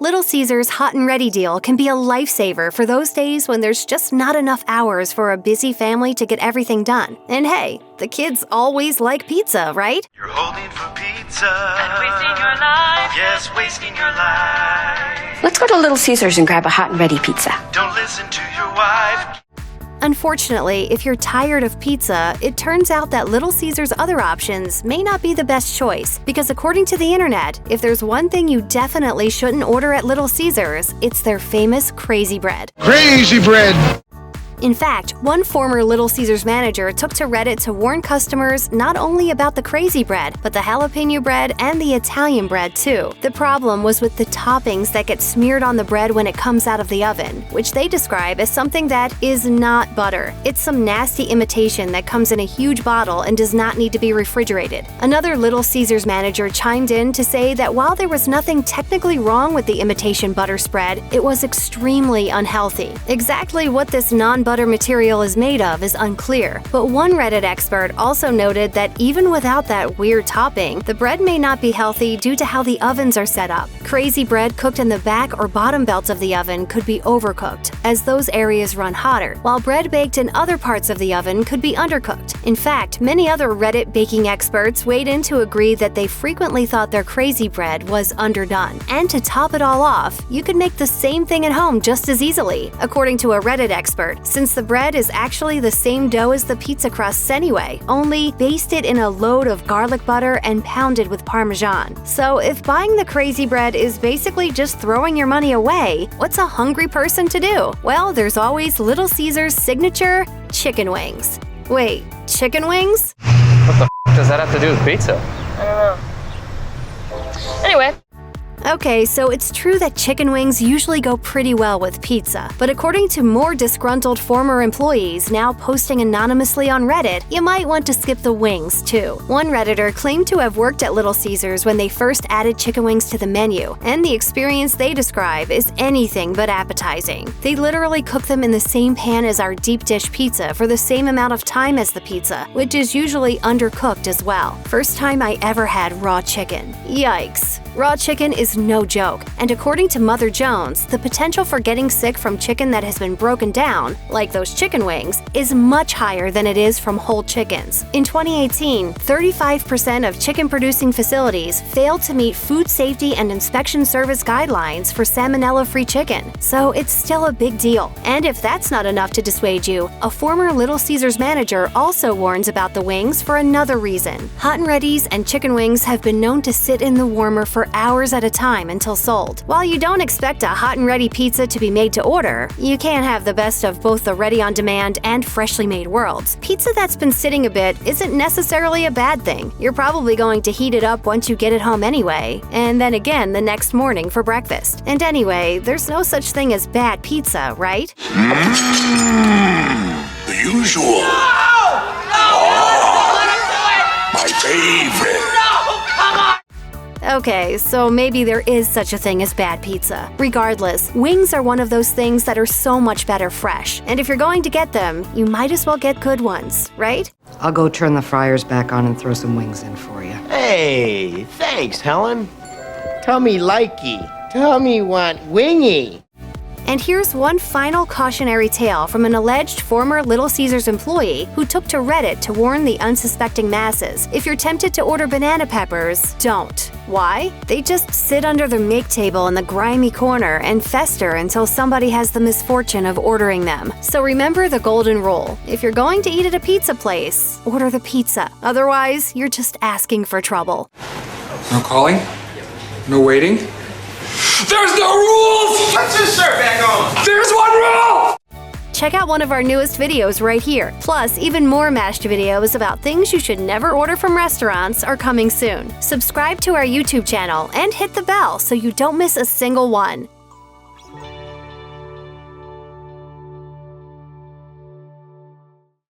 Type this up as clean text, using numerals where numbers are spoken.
Little Caesars Hot and Ready deal can be a lifesaver for those days when there's just not enough hours for a busy family to get everything done. And hey, the kids always like pizza, right? You're holding for pizza and wasting your life. Yes, wasting your life. Let's go to Little Caesars and grab a hot and ready pizza. Don't listen to your wife. Unfortunately, if you're tired of pizza, it turns out that Little Caesars' other options may not be the best choice, because according to the internet, if there's one thing you definitely shouldn't order at Little Caesars, it's their famous Crazy Bread. Crazy Bread! In fact, one former Little Caesars manager took to Reddit to warn customers not only about the Crazy Bread, but the jalapeno bread and the Italian bread too. The problem was with the toppings that get smeared on the bread when it comes out of the oven, which they describe as something that is not butter. It's some nasty imitation that comes in a huge bottle and does not need to be refrigerated. Another Little Caesars manager chimed in to say that while there was nothing technically wrong with the imitation butter spread, it was extremely unhealthy. Exactly what this non-butter material is made of is unclear, but one Reddit expert also noted that even without that weird topping, the bread may not be healthy due to how the ovens are set up. Crazy bread cooked in the back or bottom belts of the oven could be overcooked, as those areas run hotter, while bread baked in other parts of the oven could be undercooked. In fact, many other Reddit baking experts weighed in to agree that they frequently thought their Crazy Bread was underdone. And to top it all off, you could make the same thing at home just as easily. According to a Reddit expert, since the bread is actually the same dough as the pizza crusts anyway, only basted in a load of garlic butter and pounded with Parmesan. So if buying the Crazy Bread is basically just throwing your money away, what's a hungry person to do? Well, there's always Little Caesars' signature chicken wings. Wait, chicken wings? What the does that have to do with pizza? I don't know. Anyway. Okay, so it's true that chicken wings usually go pretty well with pizza, but according to more disgruntled former employees now posting anonymously on Reddit, you might want to skip the wings too. One Redditor claimed to have worked at Little Caesars when they first added chicken wings to the menu, and the experience they describe is anything but appetizing. They literally cook them in the same pan as our deep dish pizza for the same amount of time as the pizza, which is usually undercooked as well. First time I ever had raw chicken. Yikes. Raw chicken is no joke, and according to Mother Jones, the potential for getting sick from chicken that has been broken down, like those chicken wings, is much higher than it is from whole chickens. In 2018, 35% of chicken-producing facilities failed to meet Food Safety and Inspection Service guidelines for salmonella-free chicken, so it's still a big deal. And if that's not enough to dissuade you, a former Little Caesars manager also warns about the wings for another reason. Hot and Ready's and chicken wings have been known to sit in the warmer for hours at a time until sold. While you don't expect a hot and ready pizza to be made to order, you can't have the best of both the ready-on-demand and freshly made worlds. Pizza that's been sitting a bit isn't necessarily a bad thing. You're probably going to heat it up once you get it home anyway, and then again the next morning for breakfast. And anyway, there's no such thing as bad pizza, right? The usual. My favorite. Okay, so maybe there is such a thing as bad pizza. Regardless, wings are one of those things that are so much better fresh. And if you're going to get them, you might as well get good ones, right? I'll go turn the fryers back on and throw some wings in for you. Hey, thanks, Helen. Tummy likey. Tummy want wingy. And here's one final cautionary tale from an alleged former Little Caesars employee who took to Reddit to warn the unsuspecting masses. If you're tempted to order banana peppers, don't. Why? They just sit under the make table in the grimy corner and fester until somebody has the misfortune of ordering them. So remember the golden rule. If you're going to eat at a pizza place, order the pizza. Otherwise, you're just asking for trouble. No calling? No waiting? There's no rules! Let's just start back on. There's one rule! Check out one of our newest videos right here. Plus, even more Mashed videos about things you should never order from restaurants are coming soon. Subscribe to our YouTube channel and hit the bell so you don't miss a single one.